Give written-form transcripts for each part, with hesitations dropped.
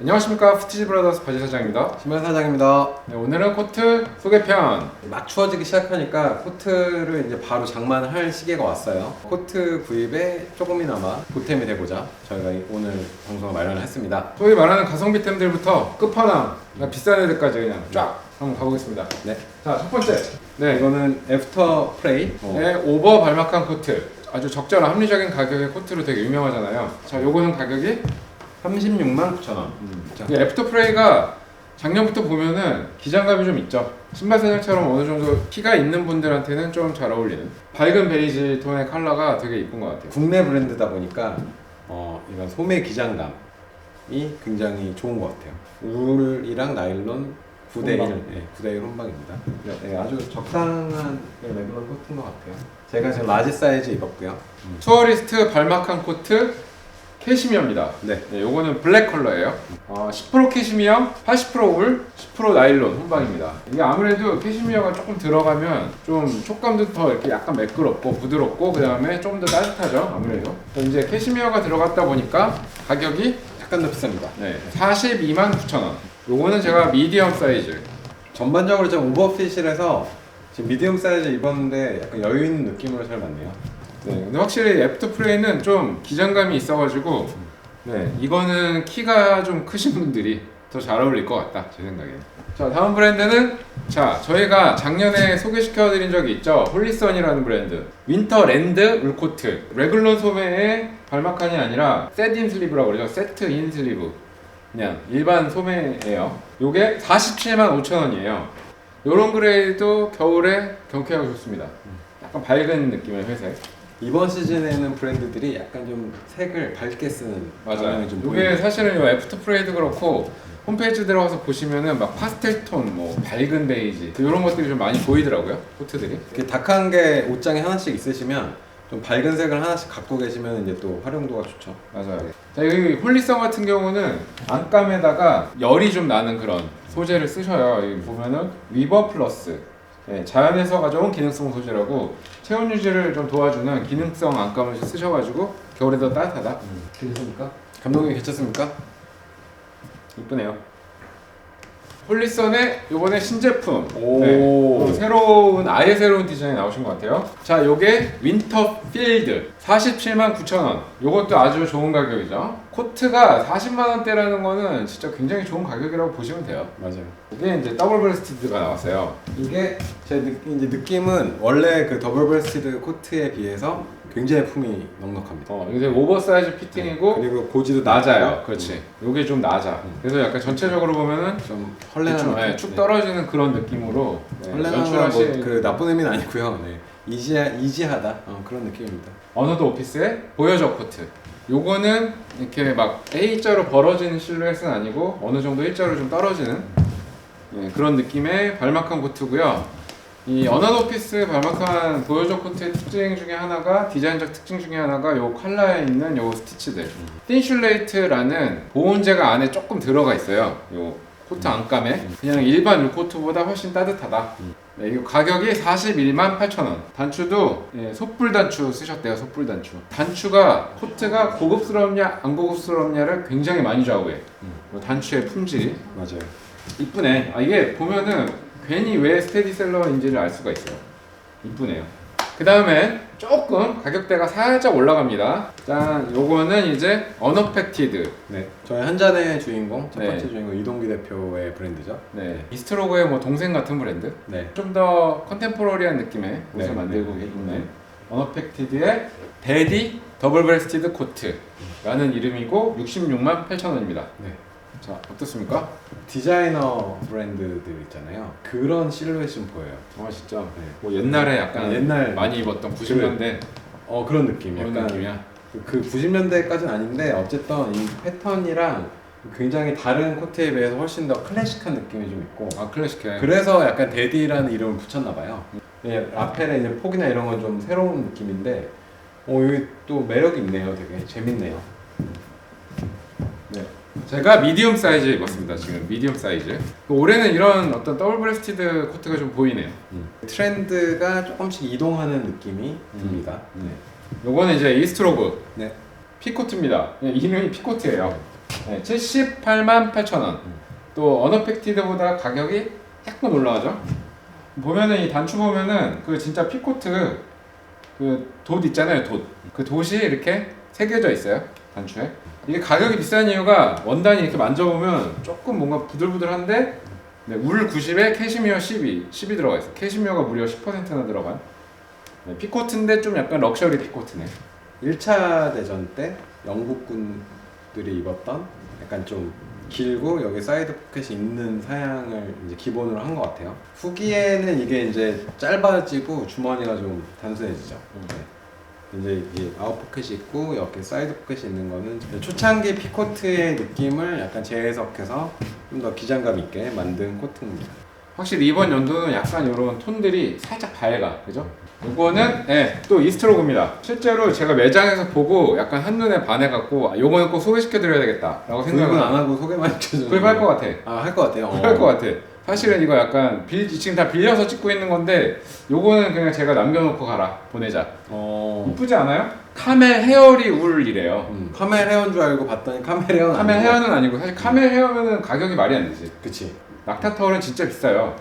안녕하십니까, 푸티지 브라더스 바지 사장입니다. 신발 사장입니다. 네, 오늘은 코트 소개편. 막 추워지기 시작하니까 코트를 이제 바로 장만을 할 시기가 왔어요. 코트 구입에 조금이나마 보탬이 되고자 저희가 오늘 방송을 마련을 했습니다. 소위 말하는 가성비템들부터 끝판왕, 비싼 애들까지 그냥 쫙 한번 가보겠습니다. 네. 자, 첫 번째. 네, 이거는 애프터 프레이. 오버 발막한 코트. 아주 적절한 합리적인 가격의 코트로 되게 유명하잖아요. 자, 요거는 가격이 36만 9천 원. 자, 이 애프터 프레이가 작년부터 보면은 기장감이 좀 있죠. 신발 사장처럼 어느 정도 키가 있는 분들한테는 좀 잘 어울리는 밝은 베이지 톤의 컬러가 되게 이쁜 것 같아요. 국내 브랜드다 보니까 이런 소매 기장감이 굉장히 좋은 것 같아요. 울이랑 나일론 9대1, 네, 9대1 혼방입니다. 네, 아주 적당한 레귤러 코트인 것 같아요. 제가 지금 라지 사이즈 입었고요. 투어리스트 발막한 코트 캐시미어입니다. 네. 요거는 블랙 컬러예요. 10% 캐시미어, 80% 울, 10% 나일론 혼방입니다. 이게 아무래도 캐시미어가 조금 들어가면 좀 촉감도 더 이렇게 약간 매끄럽고 부드럽고 그 다음에 조금 더 따뜻하죠. 아무래도 이제 캐시미어가 들어갔다 보니까 가격이 약간 더 비쌉니다. 42만 9천 원. 요거는 제가 미디엄 사이즈. 전반적으로 좀 오버핏이라서 지금 미디엄 사이즈 입었는데 약간 여유 있는 느낌으로 잘 맞네요. 네, 근데 확실히 애프터 프레이는 좀 기장감이 있어가지고 이거는 키가 좀 크신 분들이 더 잘 어울릴 것 같다, 제 생각에는. 자, 다음 브랜드는 저희가 작년에 소개시켜드린 적이 있죠. 홀리선이라는 브랜드. 윈터랜드 울코트. 레귤런 소매의 발막한이 아니라 셋인 슬리브라고 그러죠. 세트 인 슬리브. 그냥 일반 소매예요. 요게 47만 5천 원이에요. 요런 그레이도 겨울에 경쾌하고 좋습니다. 약간 밝은 느낌의 회색. 이번 시즌에는 브랜드들이 약간 좀 색을 밝게 쓰는 맞아요. 좀 이게 사실은 요 애프터 프레이도 그렇고 홈페이지 들어가서 보시면은 막 파스텔 톤, 뭐 밝은 베이지 이런 것들이 좀 많이 보이더라고요, 코트들이. 이렇게 닭한 개 옷장에 하나씩 있으시면 좀 밝은 색을 하나씩 갖고 계시면 이제 또 활용도가 좋죠. 맞아요. 자, 여기 홀리선 같은 경우는 안감에다가 열이 좀 나는 그런 소재를 쓰셔요. 여기 보면은 위버 플러스. 자연에서 가져온 기능성 소재라고 체온 유지를 좀 도와주는 기능성 안감을 쓰셔가지고 겨울에 더 따뜻하다. 괜찮습니까? 감독님 괜찮습니까? 이쁘네요. 홀리선의 요번에 신제품. 오. 아예 새로운 디자인이 나오신 것 같아요. 자, 요게 윈터필드 47만 9천 원. 요것도 아주 좋은 가격이죠. 코트가 40만 원대라는 거는 진짜 굉장히 좋은 가격이라고 보시면 돼요. 맞아요. 이게 이제 더블 브레스티드가 나왔어요. 이게 제 이제 느낌은 원래 그 더블 브레스티드 코트에 비해서 굉장히 품이 넉넉합니다. 이게 오버사이즈 피팅이고 그리고 고지도 낮아요. 낮고. 그렇지. 요게 좀 낮아. 그래서 약간 전체적으로 보면은 좀 헐레한 느낌. 축 떨어지는 그런 느낌으로 헐레한 건그 나쁜 의미는 아니고요. 네. 이지하다 그런 느낌입니다. 어느덧 오피스의 보여줘 코트. 요거는 이렇게 막 A자로 벌어지는 실루엣은 아니고 어느 정도 일자로 좀 떨어지는 그런 느낌의 발막한 코트고요. 이 어느덧 오피스 발막한 보여줘 코트의 특징 중에 하나가, 디자인적 특징 중에 하나가 요 컬러에 있는 요 스티치들. 틴슐레이트라는 보온재가 안에 조금 들어가 있어요. 요 코트 안감에. 그냥 일반 울코트보다 훨씬 따뜻하다. 이거 가격이 41만 8천 원. 단추도 솥불 단추 쓰셨대요. 솥불 단추. 단추가 코트가 고급스럽냐 안 고급스럽냐를 굉장히 많이 좌우해. 단추의 품질이. 맞아요. 이쁘네. 이게 보면은 괜히 왜 스테디셀러인지를 알 수가 있어요. 이쁘네요. 그 다음에 조금 가격대가 살짝 올라갑니다. 자, 요거는 이제 언어펙티드. 네, 저희 한 잔의 주인공, 첫 번째 네. 주인공 이동기 대표의 브랜드죠. 네, 이스트로그의 뭐 동생 같은 브랜드. 네, 좀 더 컨템포러리한 느낌의 옷을 네, 만들고 네, 있는 네. 언어펙티드의 데디 더블 브레스티드 코트라는 이름이고 66만 8천 원입니다. 네. 자, 어떻습니까? 디자이너 브랜드들 있잖아요. 그런 실루엣이 좀 보여요. 진짜 네. 뭐 옛날에 약간 옛날 많이 입었던 90년대 그런 느낌. 그런 약간 느낌이야. 그 90년대까지는 아닌데 어쨌든 이 패턴이랑 굉장히 다른 코트에 비해서 훨씬 더 클래식한 느낌이 좀 있고. 클래식해. 그래서 약간 데디라는 이름을 붙였나 봐요. 라펠의 이제 폭이나 이런 건 좀 새로운 느낌인데, 여기 또 매력이 있네요. 되게 재밌네요. 네. 제가 미디움 사이즈 입었습니다. 지금 미디움 사이즈. 올해는 이런 어떤 더블 브레스티드 코트가 좀 보이네요. 트렌드가 조금씩 이동하는 느낌이 듭니다. 요거는 이제 이스트로브 네. 피코트입니다. 이름이 피코트예요. 네, 788,000원. 또 언어팩티드보다 가격이 약간 올라가죠. 보면은 이 단추 보면은 그 진짜 피코트 그 돛 있잖아요. 돛. 그 돛이 이렇게 새겨져 있어요. 단추에. 이게 가격이 비싼 이유가 원단이 이렇게 만져보면 조금 뭔가 부들부들한데 네, 울 90에 캐시미어 10이 들어가 있어. 캐시미어가 무려 10%나 들어간. 네, 피코트인데 좀 약간 럭셔리 피코트네. 1차 대전 때 영국군들이 입었던 약간 좀 길고 여기 사이드 포켓이 있는 사양을 이제 기본으로 한 것 같아요. 후기에는 이게 이제 짧아지고 주머니가 좀 단순해지죠. 네. 이제 이게 아웃 포켓이 있고 여기 사이드 포켓이 있는 거는 초창기 피코트의 느낌을 약간 재해석해서 좀 더 기장감 있게 만든 코트입니다. 확실히 이번 연도는 약간 이런 톤들이 살짝 밝아, 그죠? 이거는 또 이스트로그입니다. 실제로 제가 매장에서 보고 약간 한눈에 반해갖고 요거는 꼭 소개시켜드려야 되겠다라고 생각을 구입은 안 하고 소개만 해주는. 구입할 것 같아. 할 것 같아요. 구입할 것 같아. 사실은 이거 약간 지금 다 빌려서 찍고 있는 건데 요거는 그냥 제가 남겨놓고 가라 보내자. 이쁘지 않아요? 카멜 헤어리 울이래요. 카멜 헤어인 줄 알고 봤더니 카멜 헤어는 카멜 아니고. 헤어는 아니고 사실 카멜 헤어면은 가격이 말이 안 되지. 그치. 낙타털은 진짜 비싸요.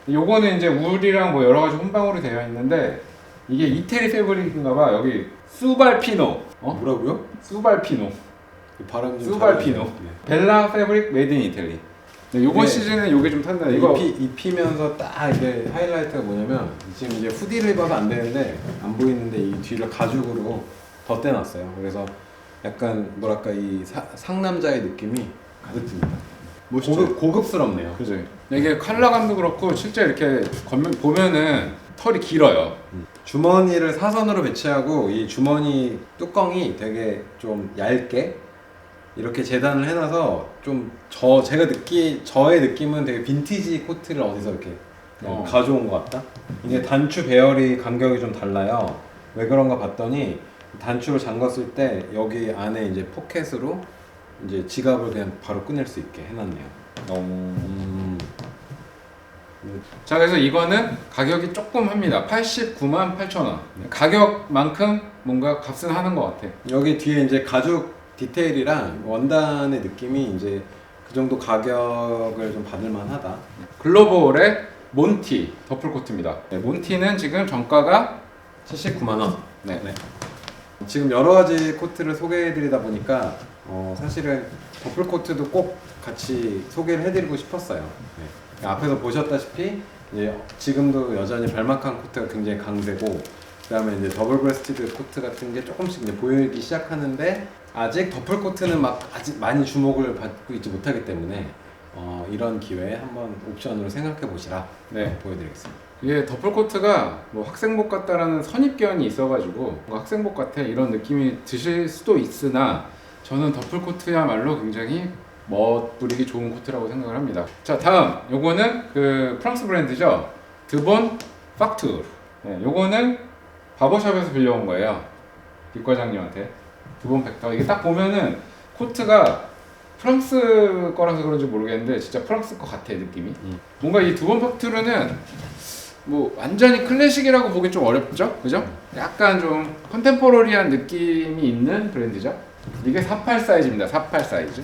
요거는 이제 울이랑 뭐 여러 가지 혼방으로 되어 있는데 이게 이태리 패브릭인가봐. 여기 수발피노. 뭐라고요? 수발피노. 발음 좀 수발피노. 잘해주세요. 벨라 패브릭 메이드 인 이태리. 요번 네. 시즌은 요게 좀 탄다. 이거 입히면서 딱 이게 하이라이트가 뭐냐면 지금 이제 후디를 입어서 안 되는데 안 보이는데 이 뒤를 가죽으로 덧대놨어요. 그래서 약간 뭐랄까 이 상남자의 느낌이 가득 듭니다. 고급스럽네요. 그지. 이게 컬러감도 그렇고 실제 이렇게 보면은 털이 길어요. 주머니를 사선으로 배치하고 이 주머니 뚜껑이 되게 좀 얇게 이렇게 재단을 해놔서 좀 저의 느낌은 되게 빈티지 코트를 어디서 이렇게 가져온 것 같다. 이게 단추 배열이 간격이 좀 달라요. 왜 그런가 봤더니 단추를 잠갔을 때 여기 안에 이제 포켓으로 이제 지갑을 그냥 바로 꺼낼 수 있게 해놨네요. 자, 그래서 이거는 가격이 조금 합니다. 898,000원. 가격만큼 뭔가 값은 하는 것 같아. 여기 뒤에 이제 가죽 디테일이랑 원단의 느낌이 이제 그 정도 가격을 좀 받을 만하다. 글로벌의 몬티 더플코트입니다. 네, 몬티는 지금 정가가 79만 원. 네. 지금 여러 가지 코트를 소개해드리다 보니까 사실은 더플 코트도 꼭 같이 소개를 해드리고 싶었어요. 네. 앞에서 보셨다시피 이제 지금도 여전히 발막한 코트가 굉장히 강세고, 그다음에 이제 더블 브레스티드 코트 같은 게 조금씩 이제 보이기 시작하는데 아직 더플 코트는 아직 많이 주목을 받고 있지 못하기 때문에 이런 기회에 한번 옵션으로 생각해 보시라. 네. 보여드리겠습니다. 이게 더플코트가 뭐 학생복 같다라는 선입견이 있어가지고 뭐 학생복 같아 이런 느낌이 드실 수도 있으나 저는 더플코트야말로 굉장히 멋부리기 좋은 코트라고 생각을 합니다. 자, 다음 요거는 그 프랑스 브랜드죠. 드본 팍투르. 네, 요거는 바버샵에서 빌려온 거예요. 뒷과장님한테. 드본 팩터. 이게 딱 보면은 코트가 프랑스 거라서 그런지 모르겠는데 진짜 프랑스 거 같아 느낌이. 뭔가 이 드본 팍투르는 뭐 완전히 클래식이라고 보기 좀 어렵죠, 그죠? 약간 좀 컨템포러리한 느낌이 있는 브랜드죠. 이게 48 사이즈입니다. 48 사이즈.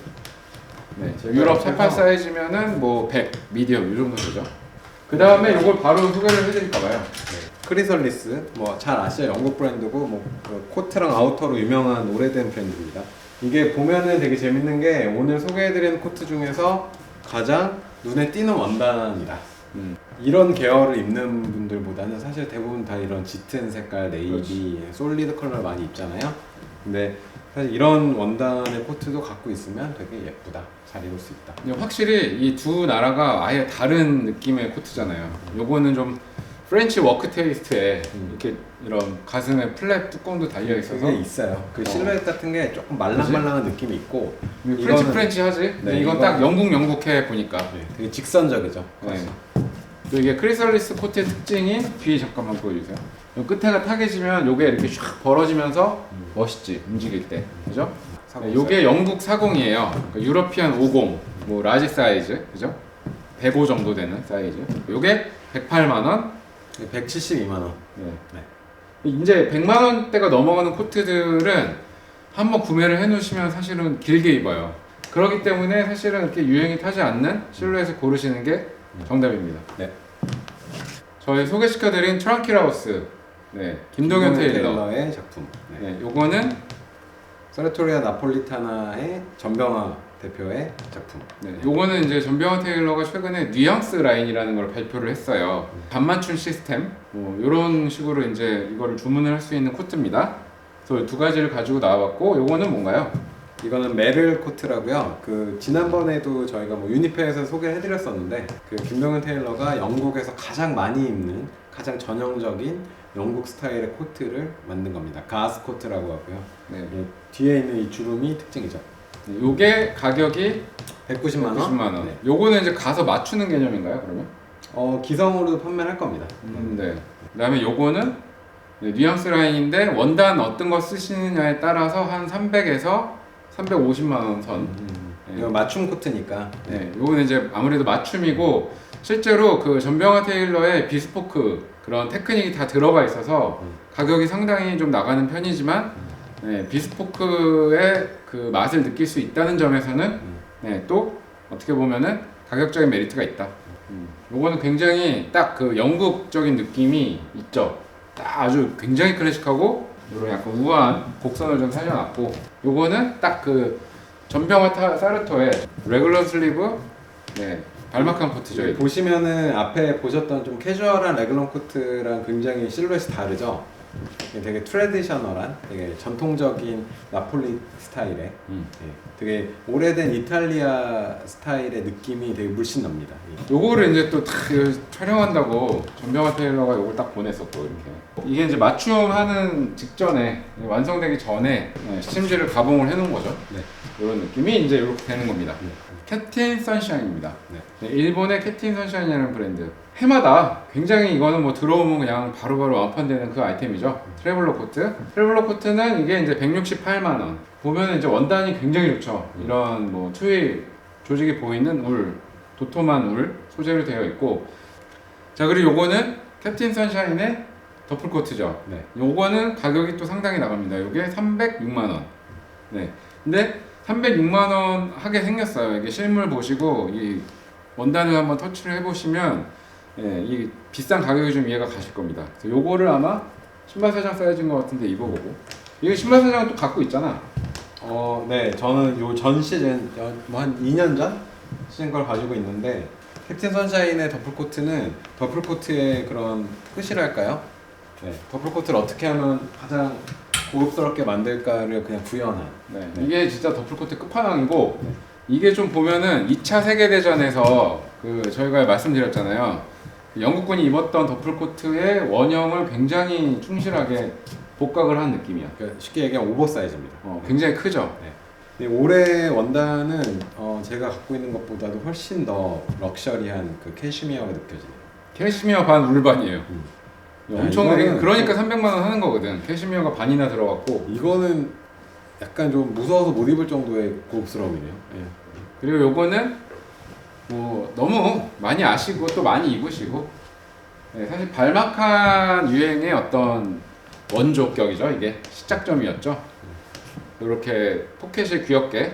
네, 유럽 48 사이즈면은 뭐 100, 미디엄 이 정도 되죠. 그 다음에 이걸 바로 소개를 해드릴까봐요. 크리설리스, 뭐 잘 아시죠? 영국 브랜드고 뭐 코트랑 아우터로 유명한 오래된 브랜드입니다. 이게 보면은 되게 재밌는 게 오늘 소개해드리는 코트 중에서 가장 눈에 띄는 원단이다. 이런 계열을 입는 분들보다는 사실 대부분 다 이런 짙은 색깔, 네이비, 솔리드 컬러를 많이 입잖아요. 근데 사실 이런 원단의 코트도 갖고 있으면 되게 예쁘다. 잘 입을 수 있다. 근데 확실히 이 두 나라가 아예 다른 느낌의 코트잖아요. 요거는 좀 프렌치 워크 테이스트에 이렇게 이런 가슴에 플랩 뚜껑도 달려 있어서 그게 있어요. 그 실루엣 같은 게 조금 말랑말랑한 느낌이 있고, 프렌치 하지? 네, 이건 딱 영국해 보니까. 네, 되게 직선적이죠. 네. 또 이게 크리설리스 코트의 특징이 뒤 잠깐만 보여주세요. 요 끝에가 타개지면 요게 이렇게 샥 벌어지면서 멋있지 움직일 때, 그죠? 네, 요게 영국 40이에요. 그러니까 유러피안 50, 뭐 라지 사이즈, 그죠? 105 정도 되는 사이즈. 요게 108만 원, 172만 원. 네. 이제 100만 원대가 넘어가는 코트들은 한번 구매를 해놓으시면 사실은 길게 입어요. 그렇기 때문에 사실은 이렇게 유행이 타지 않는 실루엣을 고르시는 게 정답입니다. 네. 저희 소개시켜드린 트랑킬하우스, 네, 김동현 테일러. 테일러의 작품. 네. 네, 요거는 사르토리아 나폴리타나의 전병화 대표의 작품. 네, 요거는 이제 전병헌 테일러가 최근에 뉘앙스 라인이라는 걸 발표를 했어요. 반맞춤 시스템, 뭐 이런 식으로 이제 이거를 주문을 할 수 있는 코트입니다. 그래서 두 가지를 가지고 나와봤고, 요거는 뭔가요? 이거는 메를 코트라고요. 그 지난번에도 저희가 뭐 유니페에서 소개해드렸었는데 그 김병현 테일러가 영국에서 가장 많이 입는 가장 전형적인 영국 스타일의 코트를 만든 겁니다. 가스 코트라고 하고요. 네, 뒤에 있는 이 주름이 특징이죠. 요게 가격이 190만 원. 90만 원. 네. 요거는 이제 가서 맞추는 개념인가요, 그러면? 기성으로도 판매를 할 겁니다. 네. 그다음에 요거는 뉘앙스 라인인데 원단 어떤 거 쓰시느냐에 따라서 한 300에서 350만 원 선. 네. 이거 맞춤 코트니까. 네, 요거는 이제 아무래도 맞춤이고 실제로 그 전병화 테일러의 비스포크 그런 테크닉이 다 들어가 있어서 가격이 상당히 좀 나가는 편이지만 네, 비스포크의 그 맛을 느낄 수 있다는 점에서는 네, 또 어떻게 보면은 가격적인 메리트가 있다. 요거는 굉장히 딱 그 영국적인 느낌이 있죠. 딱 아주 굉장히 클래식하고 이런 약간 우아한 곡선을 좀 살려놨고, 요거는 딱 그 전병화 사르토의 레귤러 슬리브, 네, 발막한 코트죠. 이게. 보시면은 앞에 보셨던 좀 캐주얼한 레글런 코트랑 굉장히 실루엣이 다르죠. 되게 트레디셔널한, 되게 전통적인 나폴리 스타일의, 되게 오래된 이탈리아 스타일의 느낌이 되게 물씬 납니다. 요거를 이제 또 촬영한다고 전병화 테일러가 요걸 딱 보냈었고, 이렇게 이게 이제 맞춤하는 직전에 완성되기 전에 스팀지를 가봉을 해놓은 거죠. 네. 이런 느낌이 이제 이렇게 되는 겁니다. 캡틴 선샤인입니다. 네. 일본의 캡틴 선샤인이라는 브랜드. 해마다 굉장히 이거는 뭐 들어오면 그냥 바로바로 완판되는 그 아이템이죠. 트래블러 코트. 트래블러 코트는 이게 이제 168만 원. 보면 이제 원단이 굉장히 좋죠. 이런 뭐 트윌 조직이 보이는 울, 도톰한 울 소재로 되어 있고. 자, 그리고 요거는 캡틴 선샤인의 더플 코트죠. 네. 요거는 가격이 또 상당히 나갑니다. 요게 306만 원. 네. 근데 306만 원 하게 생겼어요. 이게 실물 보시고 이 원단을 한번 터치를 해보시면 예, 이 비싼 가격이 좀 이해가 가실 겁니다. 그래서 요거를 아마 신발 사장 사이즈인 것 같은데 입어보고, 이거 신발 사장은 또 갖고 있잖아. 네, 저는 요 전 시즌 뭐 한 2년 전 시즌 걸 가지고 있는데 캡틴 선샤인의 더플 코트는 더플 코트의 그런 끝이랄까요? 네, 더플 코트를 어떻게 하면 가장 고급스럽게 만들까를 그냥 구현한. 네. 이게 진짜 더플코트 끝판왕이고, 이게 좀 보면은 2차 세계대전에서 그 저희가 말씀드렸잖아요. 영국군이 입었던 더플코트의 원형을 굉장히 충실하게 복각을 한 느낌이야. 그러니까 쉽게 얘기하면 오버사이즈입니다. 굉장히 크죠. 네. 근데 올해 원단은 제가 갖고 있는 것보다도 훨씬 더 럭셔리한 그 캐시미어가 느껴지네요. 캐시미어 반 울반이에요. 엄청 이거는 그러니까 300만 원 하는 거거든. 캐시미어가 반이나 들어갔고. 이거는 약간 좀 무서워서 못 입을 정도의 고급스러움이네요. 네. 그리고 요거는 뭐 너무 많이 아시고 또 많이 입으시고, 네, 사실 발막한 유행의 어떤 원조격이죠. 이게 시작점이었죠. 이렇게 포켓이 귀엽게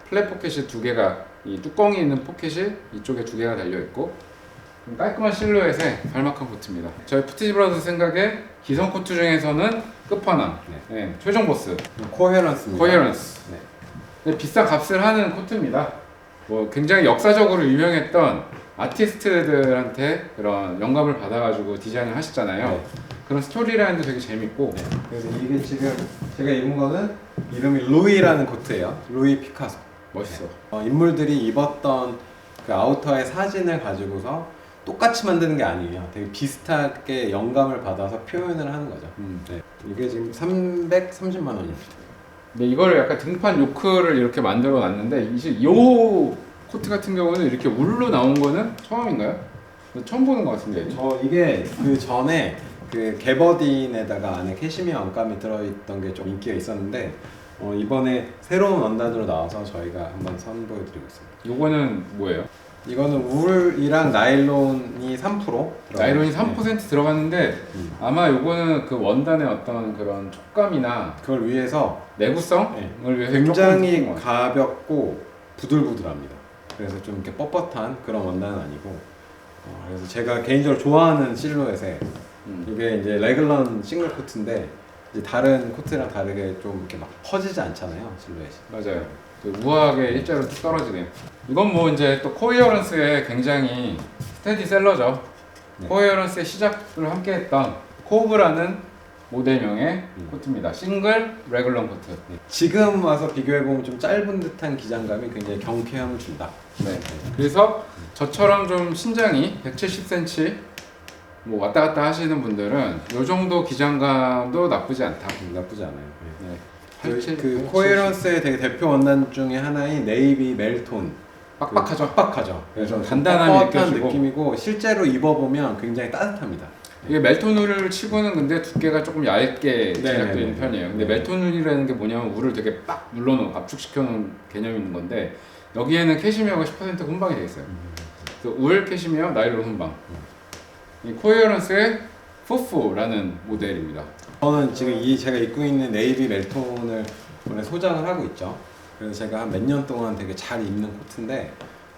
플랫 포켓이 두 개가, 이 뚜껑이 있는 포켓이 이쪽에 두 개가 달려 있고 깔끔한 실루엣의 발막한 코트입니다. 저희 푸티지 브라더스 생각에 기성 코트 중에서는 끝판왕, 네, 최종 보스. 코헤런스입니다. 코헤런스. 네. 네, 비싼 값을 하는 코트입니다. 뭐 굉장히 역사적으로 유명했던 아티스트들한테 그런 영감을 받아가지고 디자인을 하셨잖아요. 네. 그런 스토리라인도 되게 재밌고. 네. 그래서 이게 지금 제가 입은 거는 이름이 루이라는 코트예요. 루이 피카소. 멋있어. 인물들이 입었던 그 아우터의 사진을 가지고서 똑같이 만드는 게 아니에요. 되게 비슷하게 영감을 받아서 표현을 하는 거죠. 네. 이게 지금 330만 원입니다. 근데 이거를 약간 등판 요크를 이렇게 만들어 놨는데, 이제 요 코트 같은 경우는 이렇게 울로 나온 거는 처음인가요? 처음 보는 것 같은데. 이게 그 전에 그 게버딘에다가 안에 캐시미어 안감이 들어있던 게 좀 인기가 있었는데 이번에 새로운 원단으로 나와서 저희가 한번 선보여드리고 있습니다. 요거는 뭐예요? 이거는 울이랑 나일론이 3% 나일론이 3% 들어갔는데 아마 요거는 그 원단의 어떤 그런 촉감이나 그걸 위해서 내구성을 위해서 굉장히 조금 가볍고 부들부들합니다. 그래서 좀 이렇게 뻣뻣한 그런 원단은 아니고 그래서 제가 개인적으로 좋아하는 실루엣에 이게 이제 레글런 싱글 코트인데 이제 다른 코트랑 다르게 좀 이렇게 막 퍼지지 않잖아요 실루엣이. 맞아요. 우아하게 일자로 뚝 떨어지네요. 이건 뭐 이제 또 코헤어런스의 굉장히 스테디셀러죠. 네. 코헤어런스의 시작을 함께했던 코브라는 모델명의 코트입니다. 싱글 레귤런 코트. 지금 와서 비교해보면 좀 짧은 듯한 기장감이 굉장히 경쾌함을 준다. 네. 그래서 저처럼 좀 신장이 170cm 뭐 왔다 갔다 하시는 분들은 이 정도 기장감도 나쁘지 않다. 나쁘지 않아요. 네. 그 코헤런스의 되게 대표 원단 중에 하나인 네이비 멜톤. 빡빡하죠. 빡빡하죠. 그래서 단단함이 뻣뻣한 느껴지고. 느낌이고 실제로 입어보면 굉장히 따뜻합니다. 이게 멜톤 울을 치고는 근데 두께가 조금 얇게 제작되어 있는 편이에요. 근데 멜톤 울이라는 게 뭐냐면 울을 되게 빡 눌러놓은 압축시켜놓은 개념이 있는 건데 여기에는 캐시미어가 10% 혼방이 되어 있어요. 그래서 울, 캐시미어, 나일론 혼방. 이 코헤어런스의 푸푸라는 모델입니다. 저는 지금 제가 입고 있는 네이비 멜톤을 원래 소장을 하고 있죠. 그래서 제가 한 몇 년 동안 되게 잘 입는 코트인데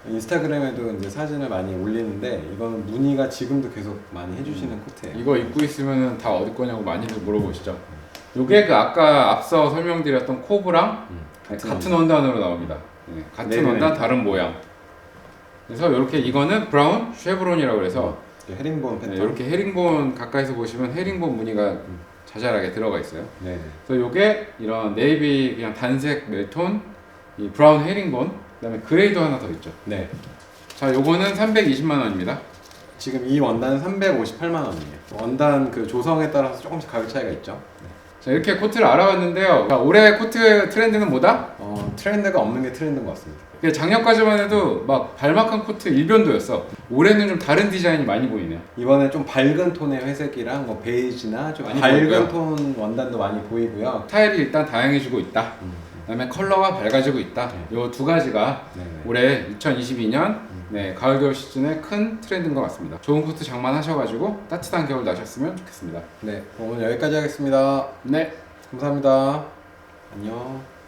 인스타그램에도 이제 사진을 많이 올리는데 이거는 문의가 지금도 계속 많이 해주시는 코트예요. 이거 입고 있으면 다 어디 거냐고 많이들 물어보시죠. 이게 그 아까 앞서 설명드렸던 코브랑 같은 원단으로 나옵니다. 네, 같은 네네. 원단 다른 모양. 그래서 이렇게 이거는 브라운 쉐브론이라고 해서 헤링본 패턴. 이렇게 헤링본 가까이서 보시면 헤링본 무늬가 자잘하게 들어가 있어요. 네. 그래서 이게 이런 네이비 그냥 단색 멜톤, 이 브라운 헤링본, 그다음에 그레이도 하나 더 있죠. 네. 자, 요거는 320만 원입니다. 지금 이 원단은 358만 원이에요. 원단 그 조성에 따라서 조금씩 가격 차이가 있죠. 자, 이렇게 코트를 알아봤는데요. 자, 올해 코트 트렌드는 뭐다? 트렌드가 없는 게 트렌드인 것 같습니다. 이게 작년까지만 해도 막 발막한 코트 일변도였어. 올해는 좀 다른 디자인이 많이 보이네요. 이번에 좀 밝은 톤의 회색이랑 뭐 베이지나 좀 많이 밝은 보이고요. 톤 원단도 많이 보이고요. 스타일이 일단 다양해지고 있다. 그다음에 컬러가 밝아지고 있다. 요 두 가지가 네네. 올해 2022년 네, 가을 겨울 시즌의 큰 트렌드인 것 같습니다. 좋은 코트 장만하셔가지고 따뜻한 겨울 나셨으면 좋겠습니다. 네, 오늘 여기까지 하겠습니다. 네. 감사합니다. 안녕.